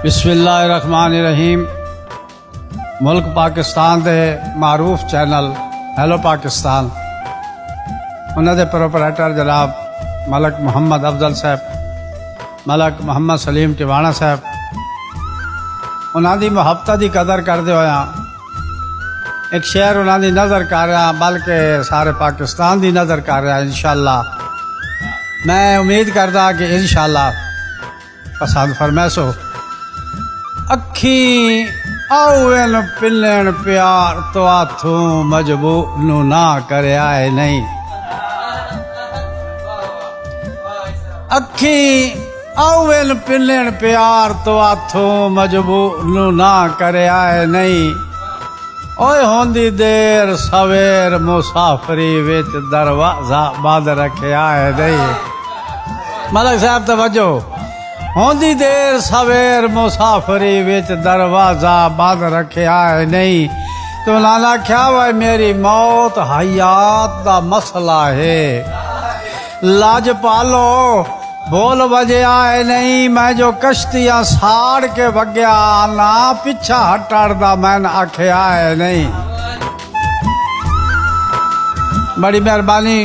बिस्मिल्लाहिर्रहमानिर्रहीम। मुल्क पाकिस्तान के मारूफ चैनल हैलो पाकिस्तान उन्होंने प्रोपरेटर जनाब मलक मुहम्मद अफजल साहब, मलक मुहम्मद सलीम टिवाणा साहब, उन्होंने मुहब्बत की कदर करते होया एक शेर उन्होंने नज़र कर रहा, बल्कि सारे पाकिस्तान की नज़र कर रहा। इंशाअल्लाह मैं उम्मीद करता कि इंशाअल्लाह पसंद फरमैसो। अखी आउन पिलन प्यार तो आथू मजबूर नू ना करे आए नहीं। अखी आउन पिलन प्यार तो आथू मजबूर नू ना करे आए नहीं। ओए होंदी देर सवेर मुसाफरी विच दरवाजा बंद रखे आए नहीं। मलक साहब तवज्जो। होंदी देर सवेर मुसाफरी विच दरवाजा बंद रखे आए नहीं। तो नाना क्या भाई मेरी मौत हयात दा मसला है, लाज पालो बोल बजे आए नहीं। मैं जो कश्तियां साड़ के वग्या ना पिछा हटड़ दा मैन आखे आए नहीं। बड़ी मेहरबानी।